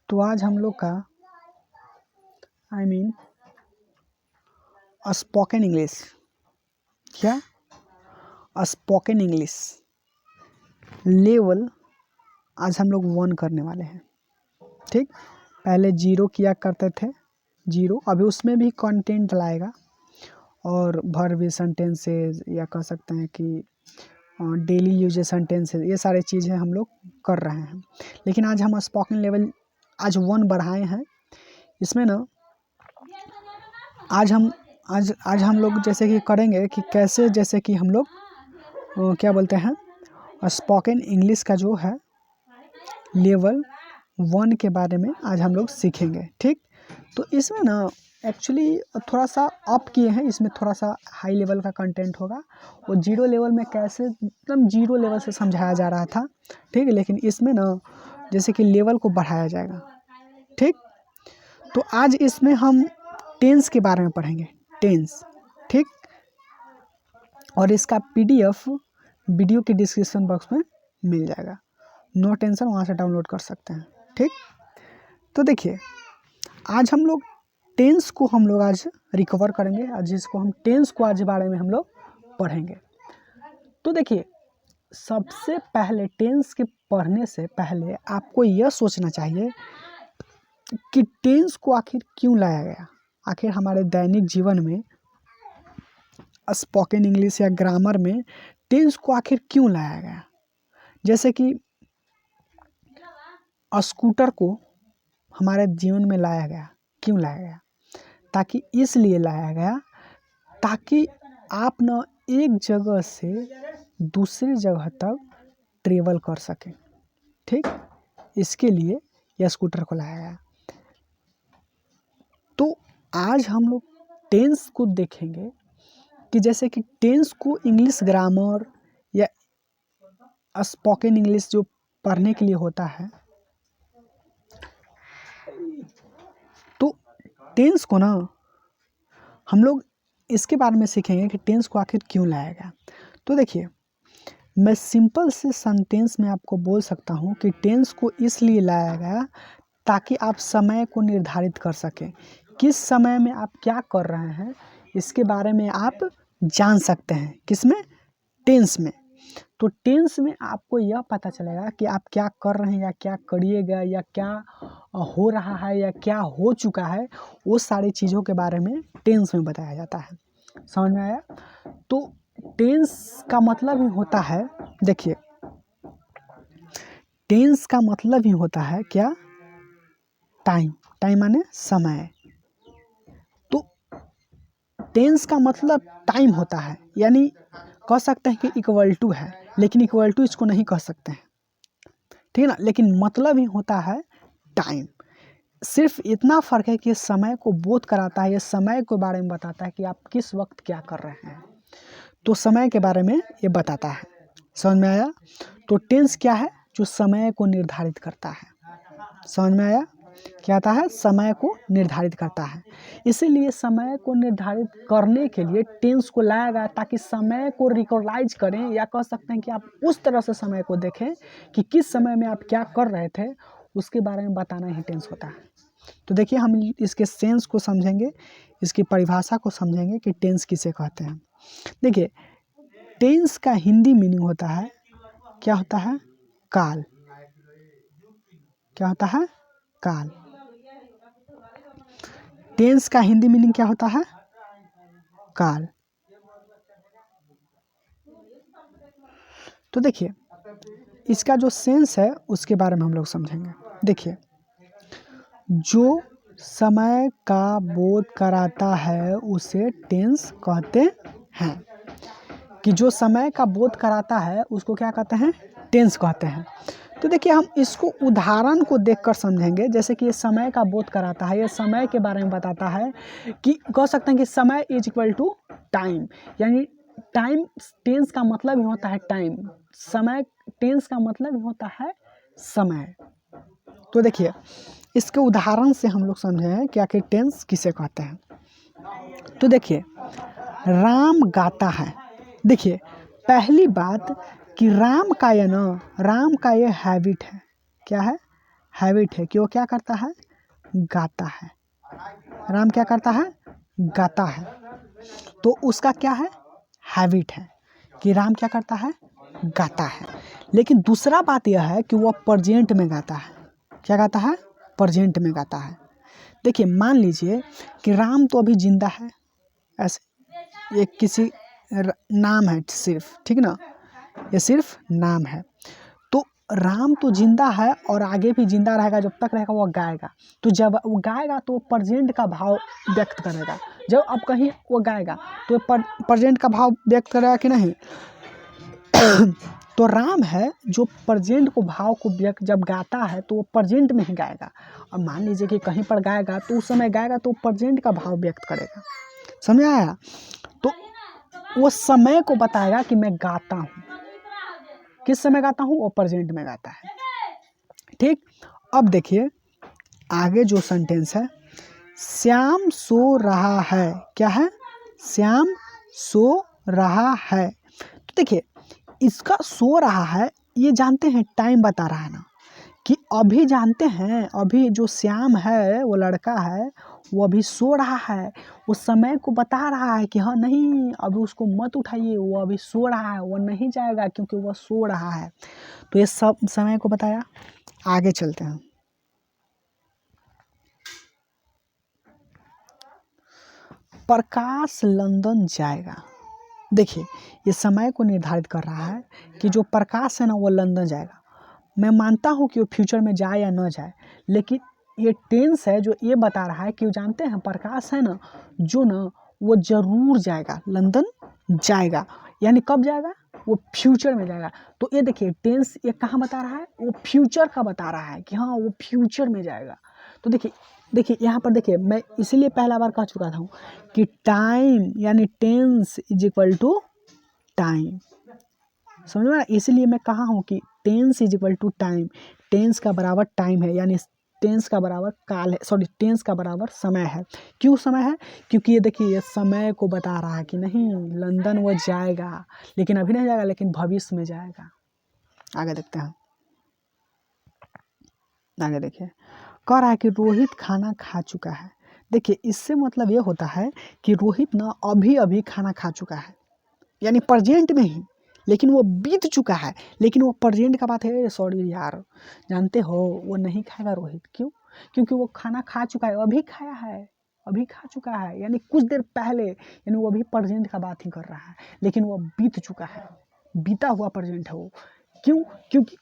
तो आज हम लोग का स्पोकन इंग्लिश, क्या स्पोकन इंग्लिश लेवल आज हम लोग 1 करने वाले हैं। ठीक, पहले 0 किया करते थे, 0 अभी उसमें भी कंटेंट लाएगा और वर्ब सेंटेंसेस या कह सकते हैं कि डेली यूजेज सेंटेंसेस, ये सारी चीज़ें हम लोग कर रहे हैं। लेकिन आज हम स्पोकन लेवल आज 1 बढ़ाए हैं। इसमें ना आज हम लोग जैसे कि करेंगे कि कैसे, जैसे कि हम लोग क्या बोलते हैं, स्पोकन इंग्लिश का जो है लेवल 1 के बारे में आज हम लोग सीखेंगे। ठीक, तो इसमें ना एक्चुअली थोड़ा सा अप किए हैं, इसमें थोड़ा सा हाई लेवल का कंटेंट होगा। और 0 लेवल में कैसे एकदम 0 लेवल से समझाया जा रहा था, ठीक है, लेकिन इसमें ना जैसे कि लेवल को बढ़ाया जाएगा। ठीक, तो आज इसमें हम टेंस के बारे में पढ़ेंगे, टेंस। ठीक, और इसका PDF वीडियो के डिस्क्रिप्शन बॉक्स में मिल जाएगा, नो टेंशन, वहाँ से डाउनलोड कर सकते हैं। ठीक, तो देखिए आज हम लोग टेंस को हम लोग आज रिकवर करेंगे, आज जिसको हम टेंस को आज बारे में हम लोग पढ़ेंगे। तो देखिए सबसे पहले टेंस के पढ़ने से पहले आपको यह सोचना चाहिए कि टेंस को आखिर क्यों लाया गया, आखिर हमारे दैनिक जीवन में स्पोकन इंग्लिश या ग्रामर में टेंस को आखिर क्यों लाया गया। जैसे कि स्कूटर को हमारे जीवन में लाया गया, क्यों लाया गया, ताकि इसलिए लाया गया ताकि आप न एक जगह से दूसरी जगह तक ट्रेवल कर सकें। ठीक, इसके लिए यह स्कूटर को लाया गया। तो आज हम लोग टेंस को देखेंगे कि जैसे कि टेंस को इंग्लिश ग्रामर या स्पोकन इंग्लिश जो पढ़ने के लिए होता है, तो टेंस को ना हम लोग इसके बारे में सीखेंगे कि टेंस को आखिर क्यों लाया गया। तो देखिए मैं सिंपल से सेंटेंस में आपको बोल सकता हूँ कि टेंस को इसलिए लाया गया ताकि आप समय को निर्धारित कर सकें, किस समय में आप क्या कर रहे हैं इसके बारे में आप जान सकते हैं। किसमें, टेंस में। तो टेंस में आपको यह पता चलेगा कि आप क्या कर रहे हैं या क्या करिएगा या क्या हो रहा है या क्या हो चुका है, वो सारी चीज़ों के बारे में टेंस में बताया जाता है। समझ में आया। तो टेंस का मतलब ही होता है, देखिए टेंस का मतलब ही होता है क्या, टाइम, टाइम माने समय। तो टेंस का मतलब टाइम होता है, यानी कह सकते हैं कि इक्वल टू है, लेकिन इक्वल टू इसको नहीं कह सकते हैं, ठीक है ना, लेकिन मतलब ही होता है टाइम। सिर्फ इतना फ़र्क है कि ये समय को बोध कराता है, ये समय के बारे में बताता है कि आप किस वक्त क्या कर रहे हैं, तो समय के बारे में ये बताता है। समझ में आया। तो टेंस क्या है, जो समय को निर्धारित करता है। समझ में आया, क्या आता है, समय को निर्धारित करता है। इसीलिए समय को निर्धारित करने के लिए टेंस को लाया गया ताकि समय को रिकॉर्डाइज करें, या कह सकते हैं कि आप उस तरह से समय को देखें कि किस समय में आप क्या कर रहे थे, उसके बारे में बताना ही टेंस होता है। तो देखिए हम इसके सेंस को समझेंगे, इसकी परिभाषा को समझेंगे कि टेंस किसे कहते हैं। देखिए टेंस का हिंदी मीनिंग होता है, क्या होता है, काल। क्या होता है, काल। टेंस का हिंदी मीनिंग क्या होता है, काल। तो देखिए इसका जो सेंस है उसके बारे में हम लोग समझेंगे। देखिए जो समय का बोध कराता है उसे टेंस कहते हैं, कि जो समय का बोध कराता है उसको क्या कहते हैं, टेंस कहते हैं। तो देखिए हम इसको उदाहरण को देखकर समझेंगे। जैसे कि ये समय का बोध कराता है, ये समय के बारे में बताता है, कि कह सकते हैं कि समय इज इक्वल टू टाइम, यानी टाइम, टेंस का मतलब ही होता है टाइम, समय टेंस का मतलब ही होता है समय। तो देखिए इसके उदाहरण से हम लोग समझें कि आखिर टेंस किसे कहते हैं। तो देखिए राम गाता है। देखिए पहली बात कि राम का ये हैबिट है, क्या है, हैबिट है कि वो क्या करता है, गाता है। राम क्या करता है, गाता है। तो उसका क्या है, हैबिट है कि राम क्या करता है, गाता है। लेकिन दूसरा बात यह है कि वो प्रेजेंट में गाता है। क्या गाता है, प्रेजेंट में गाता है। देखिए मान लीजिए कि राम तो अभी जिंदा है, ऐसे ये किसी नाम है सिर्फ, ठीक ना, ये सिर्फ नाम है। तो राम तो जिंदा है और आगे भी जिंदा रहेगा, जब तक रहेगा वो गाएगा। तो जब वो गाएगा तो प्रेजेंट का भाव व्यक्त करेगा। जब अब कहीं वो गाएगा तो प्रेजेंट का भाव व्यक्त करेगा कि नहीं। तो राम है जो प्रेजेंट को भाव को व्यक्त जब गाता है तो वो प्रेजेंट में ही गाएगा। और मान लीजिए कि कहीं पर गाएगा तो उस समय गाएगा तो प्रेजेंट का भाव व्यक्त करेगा। समझ आया। तो वो समय को बताएगा कि मैं गाता हूँ, किस समय गाता हूँ, वो प्रेजेंट में गाता है। ठीक। अब देखिए आगे जो सेंटेंस है, श्याम सो रहा है। क्या है, श्याम सो रहा है। तो देखिए इसका सो रहा है, ये जानते हैं टाइम बता रहा है ना, कि अभी जानते हैं अभी जो श्याम है वो लड़का है वो अभी सो रहा है। वो समय को बता रहा है कि हाँ नहीं अभी उसको मत उठाइए, वो अभी सो रहा है, वो नहीं जाएगा क्योंकि वो सो रहा है। तो ये सब समय को बताया। आगे चलते हैं। प्रकाश लंदन जाएगा। देखिए ये समय को निर्धारित कर रहा है कि जो प्रकाश है ना वो लंदन जाएगा। मैं मानता हूँ कि वो फ्यूचर में जाए या न जाए, लेकिन ये टेंस है जो ये बता रहा है कि वो जानते हैं प्रकाश है ना जो ना वो जरूर जाएगा, लंदन जाएगा। यानी कब जाएगा, वो फ्यूचर में जाएगा। तो ये देखिए टेंस ये कहाँ बता रहा है, वो फ्यूचर का बता रहा है कि हाँ वो फ्यूचर में जाएगा। तो देखिए यहाँ पर देखिए मैं इसीलिए पहला बार कह चुका था कि टाइम यानी tense is equal to time. समझ में, इसलिए मैं कहा हूँ कि tense is equal to time. Tense का बराबर टाइम है, यानी टेंस का बराबर काल है, सॉरी टेंस का बराबर समय है। क्यों समय है, क्योंकि ये देखिए ये समय को बता रहा है कि नहीं लंदन वो जाएगा, लेकिन अभी नहीं जाएगा, लेकिन भविष्य में जाएगा। आगे देखते हैं। आगे देखिए कह रहा है कि रोहित खाना खा चुका है। देखिए इससे मतलब ये होता है कि रोहित ना अभी अभी खाना खा चुका है, यानी प्रेजेंट में ही, लेकिन वो बीत चुका है, लेकिन वो प्रेजेंट का बात है। सॉरी यार, जानते हो वो नहीं खाएगा रोहित। क्यों, क्योंकि वो खाना खा चुका है, अभी खाया है, अभी खा चुका है, यानी कुछ देर पहले, यानी वो अभी प्रेजेंट का बात ही कर रहा है, लेकिन वो बीत चुका है, बीता हुआ प्रेजेंट है वो। क्यों, क्योंकि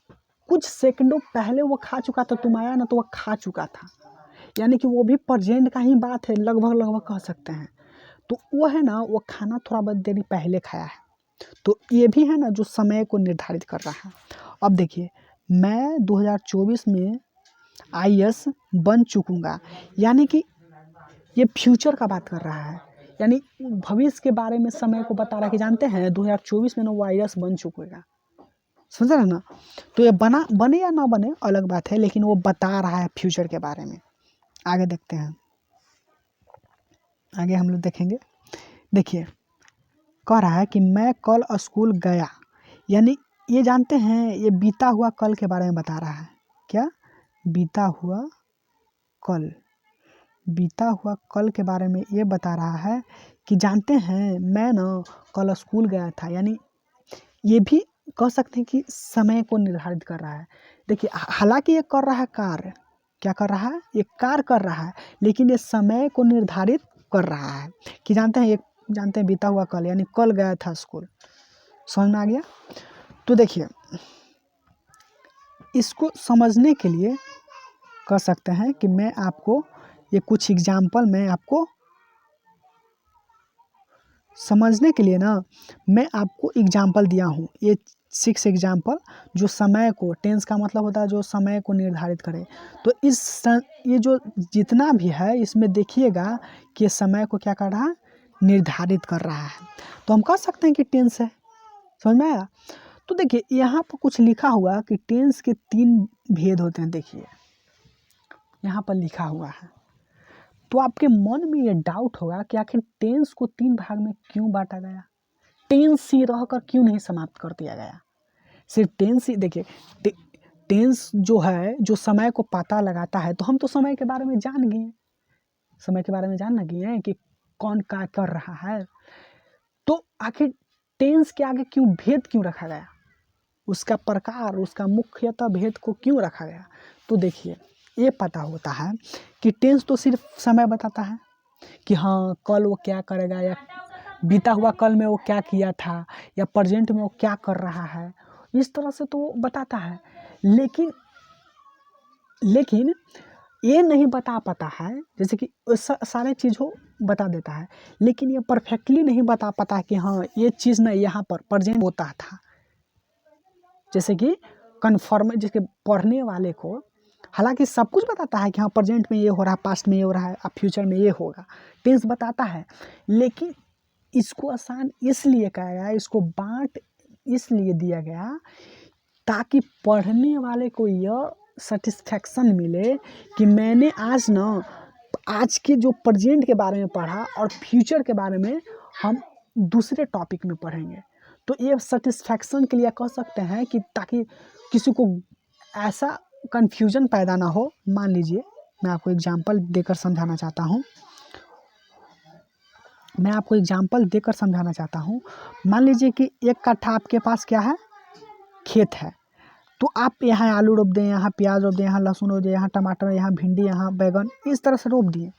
कुछ सेकंडों पहले वो खा चुका था, तुम आया ना तो वो खा चुका था, यानी कि वो भी प्रेजेंट का ही बात है, लगभग लगभग कह सकते हैं। तो वो है ना वो खाना थोड़ा बहुत देरी पहले खाया है। तो ये भी है ना जो समय को निर्धारित कर रहा है। अब देखिए मैं 2024 में आईएएस बन चुकूंगा, यानी कि ये फ्यूचर का बात कर रहा है, यानी भविष्य के बारे में समय को बता रहा है कि जानते हैं 2024 में ना वो आईएएस बन चुकेगा। समझ रहे ना। तो ये बने या ना बने अलग बात है, लेकिन वो बता रहा है फ्यूचर के बारे में। आगे देखते हैं। आगे हम लोग देखेंगे। देखिए कह रहा है कि मैं कल स्कूल गया, यानी ये जानते हैं ये बीता हुआ कल के बारे में बता रहा है। क्या, बीता हुआ कल, बीता हुआ कल के बारे में ये बता रहा है कि जानते हैं मैं ना कल स्कूल गया था, यानी ये भी कह सकते हैं कि समय को निर्धारित कर रहा है। देखिए हालांकि ये कर रहा है कार्य, क्या कर रहा है, ये कार्य कर रहा है, लेकिन ये समय को निर्धारित कर रहा है कि जानते हैं बीता हुआ कल, यानी कल गया था स्कूल। समझ में आ गया। तो देखिए इसको समझने के लिए कह सकते हैं कि मैं आपको ये कुछ एग्जाम्पल मैं आपको समझने के लिए ना मैं आपको एग्जाम्पल दिया हूँ। ये 6 एग्जाम्पल जो समय को, टेंस का मतलब होता है जो समय को निर्धारित करे। तो ये जो जितना भी है इसमें देखिएगा कि ये समय को क्या कर रहा है, निर्धारित कर रहा है। तो हम कह सकते हैं कि टेंस है। समझ में आया। तो देखिए यहाँ पर कुछ लिखा हुआ कि टेंस के 3 भेद होते हैं। देखिए यहाँ पर लिखा हुआ है, तो आपके मन में ये डाउट होगा कि आखिर टेंस को 3 भाग में क्यों बांटा गया, टेंस ही रहकर क्यों नहीं समाप्त कर दिया गया। सिर्फ टेंस ही देखिए टेंस जो है, जो समय को पता लगाता है, तो हम तो समय के बारे में जान गए, समय के बारे में जान गए हैं कि कौन क्या कर रहा है। तो आखिर टेंस के आगे क्यों भेद क्यों रखा गया, उसका प्रकार, उसका मुख्यतः भेद को क्यों रखा गया? तो देखिए, ये पता होता है कि टेंस तो सिर्फ समय बताता है कि हाँ कल वो क्या करेगा, या बीता हुआ कल में वो क्या किया था, या प्रेजेंट में वो क्या कर रहा है, इस तरह से तो बताता है। लेकिन ये नहीं बता पाता है, जैसे कि सारे चीज़ों बता देता है, लेकिन ये परफेक्टली नहीं बता पाता कि हाँ ये चीज़ ना यहाँ पर प्रेजेंट होता था। जैसे कि कन्फर्म, जैसे पढ़ने वाले को हालांकि सब कुछ बताता है कि हाँ प्रेजेंट में ये हो रहा है, पास्ट में ये हो रहा है, अब फ्यूचर में ये होगा, टेंस बताता है। लेकिन इसको आसान इसलिए कहा गया, इसको बांट इसलिए दिया गया ताकि पढ़ने वाले को यह सेटिस्फेक्शन मिले कि मैंने आज के जो प्रेजेंट के बारे में पढ़ा और फ्यूचर के बारे में हम दूसरे टॉपिक में पढ़ेंगे। तो ये सेटिस्फेक्शन के लिए कह सकते हैं कि ताकि किसी को ऐसा कन्फ्यूजन पैदा ना हो। मान लीजिए, मैं आपको एग्जांपल देकर समझाना चाहता हूँ। मान लीजिए कि 1 कट्ठा आपके पास क्या है, खेत है। तो आप यहाँ आलू रोप दें, यहाँ प्याज रोप दें, यहाँ लहसुन रोप दें, यहाँ टमाटर, यहाँ भिंडी, यहाँ बैगन, इस तरह से रोप दिए।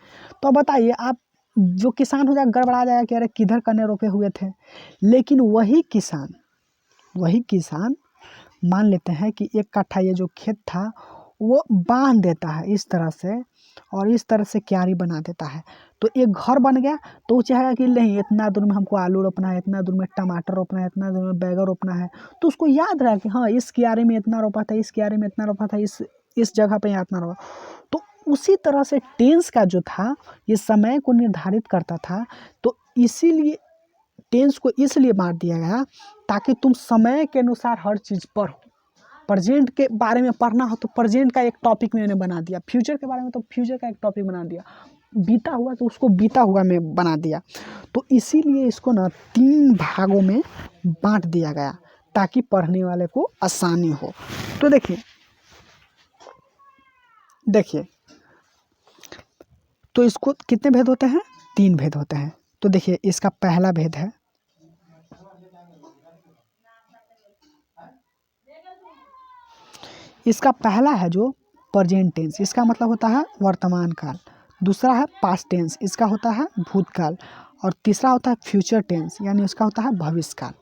तो बताइए, आप जो किसान हो जाएगा गड़बड़ा जाएगा कि अरे किधर करने रोपे हुए थे। लेकिन वही किसान मान लेते हैं कि 1 कट्ठा ये जो खेत था वो बांध देता है इस तरह से, और इस तरह से क्यारी बना देता है। तो एक घर बन गया। तो वो चाहेगा कि नहीं इतना दूर में हमको आलू रोपना है, इतना दूर में टमाटर रोपना है, इतना दूर में बैगन रोपना है। तो उसको याद रहा कि हाँ इस क्यारी में इतना रोपा था, इस क्यारी में इतना रोपा था, इस जगह पे इतना रोपा। तो उसी तरह से टेंस का जो था ये समय को निर्धारित करता था। तो इसीलिए टेंस को इसलिए बांट दिया गया ताकि तुम समय के अनुसार हर चीज़ पढ़ो। प्रेजेंट के बारे में पढ़ना हो तो प्रेजेंट का एक टॉपिक मैंने बना दिया, फ्यूचर के बारे में तो फ्यूचर का एक टॉपिक बना दिया, बीता हुआ तो उसको बीता हुआ में बना दिया। तो इसीलिए इसको ना 3 भागों में बांट दिया गया ताकि पढ़ने वाले को आसानी हो। तो देखिए तो इसको कितने भेद होते हैं? 3 भेद होते हैं। तो देखिए, इसका पहला भेद है, इसका पहला है जो प्रेजेंट टेंस, इसका मतलब होता है वर्तमान काल। दूसरा है पास्ट टेंस, इसका होता है भूतकाल। और तीसरा होता है फ्यूचर टेंस, यानी उसका होता है भविष्यकाल।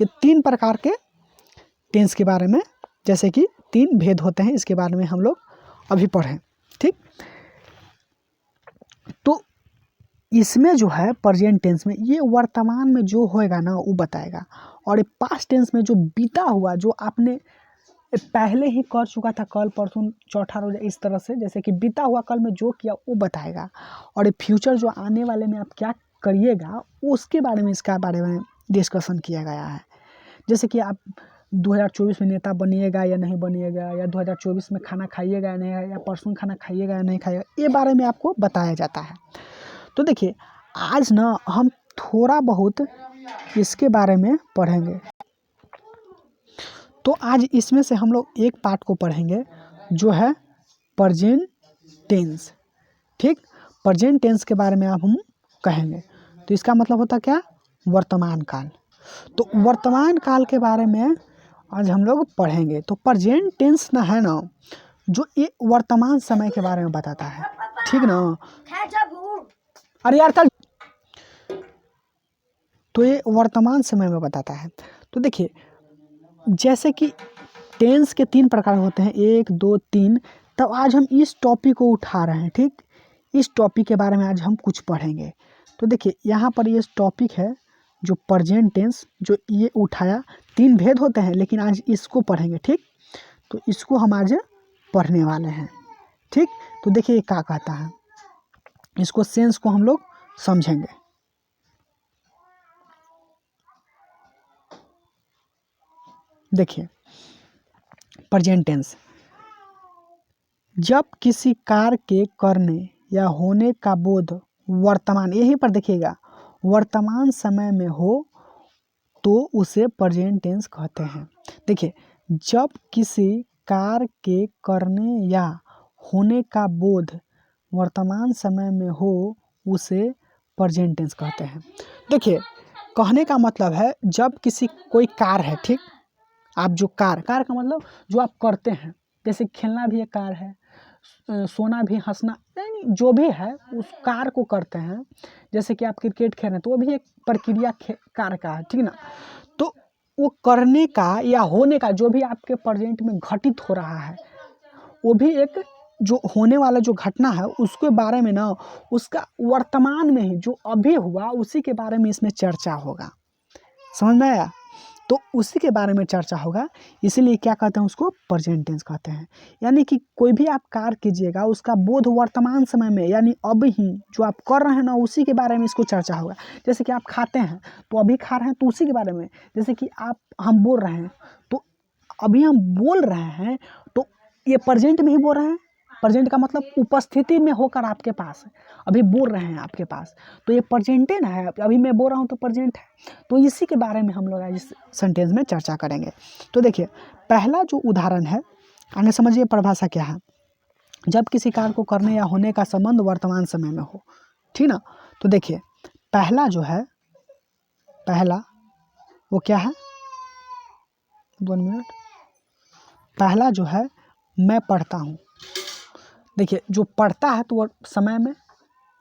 ये 3 प्रकार के टेंस के बारे में, जैसे कि 3 भेद होते हैं, इसके बारे में हम लोग अभी पढ़ें। ठीक, तो इसमें जो है प्रेजेंट टेंस में ये वर्तमान में जो होएगा ना वो बताएगा, और ये पास्ट टेंस में जो बीता हुआ, जो आपने पहले ही कर चुका था, कल परसों चौथा रोज, इस तरह से, जैसे कि बीता हुआ कल में जो किया वो बताएगा। और ये फ्यूचर जो आने वाले में आप क्या करिएगा उसके बारे में, इसका बारे में डिस्कशन किया गया है। जैसे कि आप 2024 में नेता बनिएगा या नहीं बनिएगा, या 2024 में खाना खाइएगा या नहीं, या परसों खाना खाइएगा या नहीं खाइएगा, ये बारे में आपको बताया जाता है। तो देखिए, आज ना हम थोड़ा बहुत इसके बारे में पढ़ेंगे। तो आज इसमें से हम लोग एक पार्ट को पढ़ेंगे जो है प्रेजेंट टेंस। ठीक, प्रेजेंट टेंस के बारे में आप हम कहेंगे। तो इसका मतलब होता क्या? वर्तमान काल। तो वर्तमान काल के बारे में आज हम लोग पढ़ेंगे। तो प्रेजेंट टेंस ना है ना, जो ये वर्तमान समय के बारे में बताता है। ठीक ना? अरे यार चल। तो ये वर्तमान समय में बताता है। तो देखिए, जैसे कि टेंस के 3 प्रकार होते हैं, 1 2 3। तब आज हम इस टॉपिक को उठा रहे हैं। ठीक, इस टॉपिक के बारे में आज हम कुछ पढ़ेंगे। तो देखिए, यहाँ पर ये टॉपिक है जो प्रेजेंट टेंस, जो ये उठाया। 3 भेद होते हैं, लेकिन आज इसको पढ़ेंगे। ठीक, तो इसको हम आज पढ़ने वाले हैं। ठीक, तो देखिए क्या कहता है, इसको सेंस को हम लोग समझेंगे। देखिए, प्रेजेंट टेंस, जब किसी कार्य के करने या होने का बोध वर्तमान, यहीं पर देखिएगा, वर्तमान समय में हो तो उसे प्रेजेंट टेंस कहते हैं। देखिए, जब किसी कार्य के करने या होने का बोध वर्तमान समय में हो उसे प्रेजेंट टेंस कहते हैं। देखिए, कहने का मतलब है जब किसी कोई कार्य है, ठीक, आप जो कार्य का मतलब जो आप करते हैं, जैसे खेलना भी एक कार्य है, सोना भी, हंसना, यानी जो भी है उस कार्य को करते हैं। जैसे कि आप क्रिकेट खेल रहे हैं तो वो भी एक प्रक्रिया कार्य का है, ठीक ना। तो वो करने का या होने का जो भी आपके प्रेजेंट में घटित हो रहा है, वो भी एक जो होने वाला जो घटना है उसके बारे में ना, उसका वर्तमान में ही जो अभी हुआ उसी के बारे में इसमें चर्चा होगा। समझ में आया? तो उसी के बारे में चर्चा होगा, इसीलिए क्या कहते हैं, उसको प्रेजेंट टेंस कहते हैं। यानी कि कोई भी आप कार्य कीजिएगा उसका बोध वर्तमान समय में, यानी अब ही जो आप कर रहे हैं ना उसी के बारे में इसको चर्चा होगा। जैसे कि आप खाते हैं तो अभी खा रहे हैं तो उसी के बारे में। जैसे कि हम बोल रहे हैं तो अभी हम बोल रहे हैं, तो ये प्रेजेंट में ही बोल रहे हैं। प्रेजेंट का मतलब उपस्थिति में होकर आपके पास है, अभी बोल रहे हैं आपके पास, तो ये प्रेजेंट है ना, है अभी मैं बोल रहा हूँ तो प्रेजेंट है। तो इसी के बारे में हम लोग इस सेंटेंस में चर्चा करेंगे। तो देखिए, पहला जो उदाहरण है, आगे समझिए परिभाषा क्या है। जब किसी कार्य को करने या होने का संबंध वर्तमान समय में हो, ठीक ना। तो देखिए, पहला जो है, पहला वो क्या है, 1 मिनट, पहला जो है मैं पढ़ता हूँ। देखिए, जो पढ़ता है तो समय में,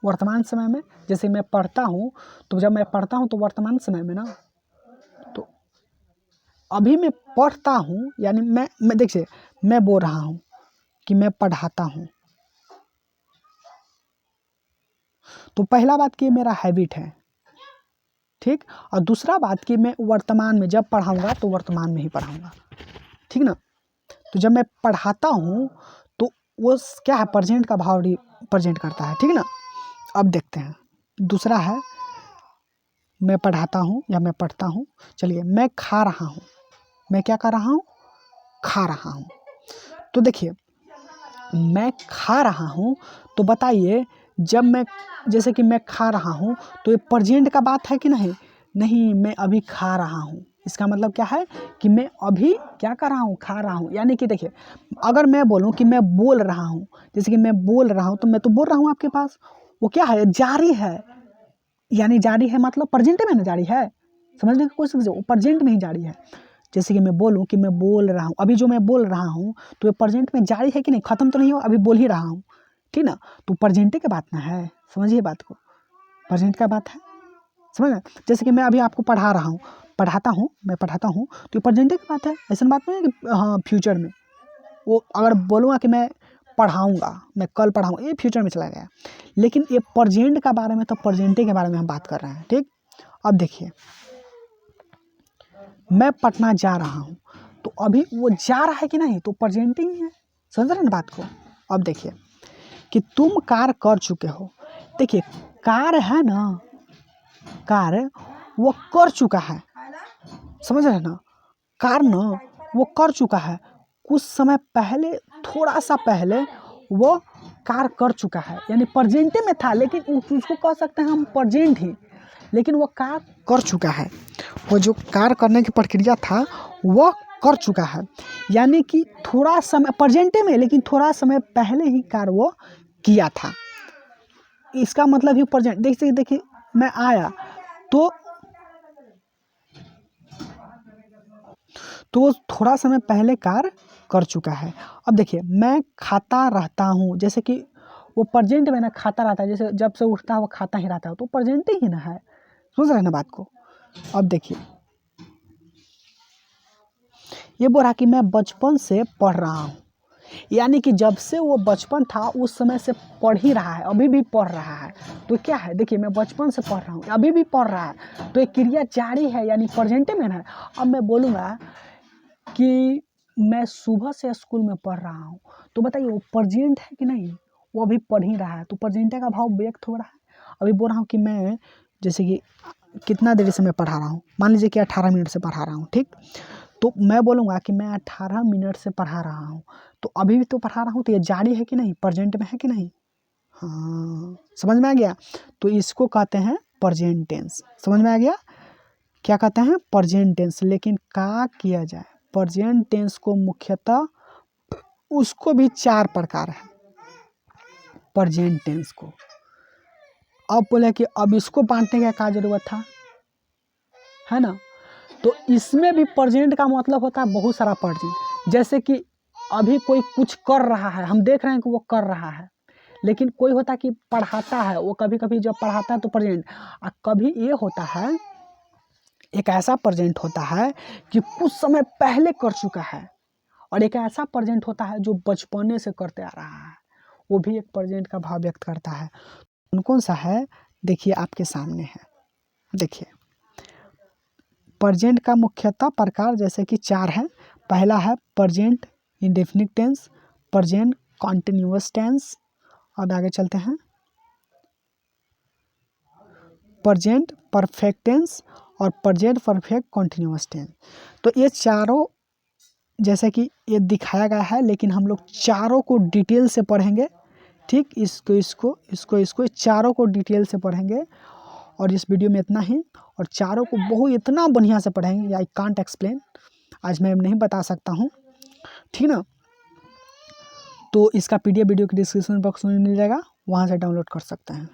वर्तमान समय में। जैसे मैं पढ़ता हूँ, तो जब मैं पढ़ता हूँ तो वर्तमान समय में ना, तो अभी मैं पढ़ता हूँ, यानी मैं देखिए, मैं बोल रहा हूँ कि मैं पढ़ाता हूँ। तो पहला बात कि मेरा हैबिट है, ठीक। और दूसरा बात कि मैं वर्तमान में जब पढ़ाऊँगा तो वर्तमान में ही पढ़ाऊँगा, ठीक ना। तो जब मैं पढ़ाता हूँ तो वो क्या है, प्रेजेंट का भाव प्रेजेंट करता है, ठीक ना। अब देखते हैं, दूसरा है मैं पढ़ाता हूँ या मैं पढ़ता हूँ। चलिए, मैं खा रहा हूँ, मैं क्या कर रहा हूँ, खा रहा हूँ। तो देखिए, मैं खा रहा हूँ, तो बताइए, जब मैं, जैसे कि मैं खा रहा हूँ तो ये प्रेजेंट का बात है कि नहीं? नहीं, मैं अभी खा रहा हूँ। इसका मतलब क्या है कि मैं अभी क्या कर रहा हूँ, खा रहा हूँ। यानी कि देखिए, अगर मैं बोलूँ कि मैं बोल रहा हूँ, जैसे कि मैं बोल रहा हूँ, तो मैं तो बोल रहा हूँ आपके पास, वो क्या है, जारी है। यानी जारी है मतलब प्रेजेंट में ना जारी है, समझने की कोशिश कीजिए, वो प्रेजेंट में ही जारी है। जैसे कि मैं बोलूँ कि मैं बोल रहा हूँ, अभी जो मैं बोल रहा हूँ तो ये प्रेजेंट में जारी है कि नहीं, खत्म तो नहीं हो, अभी बोल ही रहा हूँ, ठीक ना। तो प्रेजेंट की बात ना है, समझिए बात को, प्रेजेंट का बात है, समझ ना। जैसे कि मैं अभी आपको पढ़ा रहा हूँ, पढ़ाता हूँ, मैं पढ़ाता हूँ, तो ये प्रेजेंट की बात है। ऐसा बात नहीं है कि हाँ फ्यूचर में, वो अगर बोलूँगा कि मैं पढ़ाऊँगा, मैं कल पढ़ाऊँगा, ये फ्यूचर में चला गया। लेकिन ये प्रेजेंट का बारे में, तो प्रेजेंट के बारे में हम बात कर रहे हैं, ठीक। अब देखिए, मैं पटना जा रहा हूँ, तो अभी वो जा रहा है कि नहीं, तो प्रेजेंट ही है, समझ रहे हैं ना बात को। अब देखिए कि तुम कार्य कर चुके हो। देखिए, कार्य है ना, कार्य वो कर चुका है, समझ रहे हैं ना, कार्य ना वो कर चुका है, कुछ समय पहले, थोड़ा सा पहले वो कार्य कर चुका है, यानी प्रेजेंट में था, लेकिन उसको कह सकते हैं हम प्रेजेंट ही, लेकिन वो कार्य कर चुका है। वो जो कार्य करने की प्रक्रिया था वो कर चुका है, यानी कि थोड़ा समय प्रेजेंट में, लेकिन थोड़ा समय पहले ही कार्य वो किया था। इसका मतलब ही प्रेजेंट। देखिए मैं आया तो वो थोड़ा समय पहले कार्य कर चुका है। अब देखिए, मैं खाता रहता हूँ, जैसे कि वो प्रेजेंट में ना खाता रहता है, जैसे जब से उठता है वो खाता ही रहता है, तो प्रेजेंट ही ना है, समझ रहे हैं ना बात को। अब देखिए, ये बोल रहा कि मैं बचपन से पढ़ रहा हूँ, यानी कि जब से वो बचपन था उस समय से पढ़ ही रहा है, अभी भी पढ़ रहा है। तो क्या है, देखिए, मैं बचपन से पढ़ रहा हूँ, अभी भी पढ़ रहा है, तो एक क्रिया जारी है, यानी प्रेजेंट में है। अब मैं बोलूँगा कि मैं सुबह से स्कूल में पढ़ रहा हूँ, तो बताइए वो प्रेजेंट है कि नहीं, वो अभी पढ़ ही रहा है, तो प्रेजेंट का भाव व्यक्त हो रहा है। अभी बोल रहा हूँ कि मैं, जैसे कि कितना देर से मैं पढ़ा रहा हूँ, मान लीजिए कि 18 मिनट से पढ़ा रहा हूँ, ठीक। तो मैं बोलूँगा कि मैं 18 मिनट से पढ़ा रहा हूँ, तो अभी भी तो पढ़ा रहा हूँ, तो ये जारी है कि नहीं, प्रेजेंट में है कि नहीं। हाँ, समझ में आ गया। तो इसको कहते हैं प्रेजेंट टेंस, समझ में आ गया, क्या कहते हैं, प्रेजेंट टेंस। लेकिन क्या किया जाए, प्रेजेंट टेंस को मुख्यतः उसको भी 4 प्रकार है प्रेजेंट टेंस को। अब बोले कि अब इसको बांटने का क्या जरूरत था, है ना। तो इसमें भी प्रेजेंट का मतलब होता है बहुत सारा प्रेजेंट। जैसे कि अभी कोई कुछ कर रहा है, हम देख रहे हैं कि वो कर रहा है, लेकिन कोई होता है कि पढ़ाता है, वो कभी कभी जब पढ़ाता है तो प्रेजेंट। और कभी ये होता है, एक ऐसा प्रेजेंट होता है कि कुछ समय पहले कर चुका है, और एक ऐसा प्रेजेंट होता है जो बचपने से करते आ रहा है, वो भी एक प्रेजेंट का भाव व्यक्त करता है। कौन सा है, देखिए आपके सामने है। देखिए प्रेजेंट का मुख्यतः प्रकार जैसे कि 4 है। पहला है present indefinite tense, present continuous tense, अब आगे चलते हैं प्रेजेंट परफेक्ट टेंस और प्रेजेंट परफेक्ट कॉन्टिन्यूअस टेंस। तो ये चारों जैसे कि ये दिखाया गया है, लेकिन हम लोग चारों को डिटेल से पढ़ेंगे, ठीक। इसको चारों को डिटेल से पढ़ेंगे, और इस वीडियो में इतना ही। और चारों को बहुत इतना बढ़िया से पढ़ेंगे, आई कांट एक्सप्लेन, आज मैं नहीं बता सकता हूँ, ठीक ना। तो इसका PDF वीडियो के डिस्क्रिप्शन बॉक्स में मिल जाएगा, वहाँ से डाउनलोड कर सकते हैं।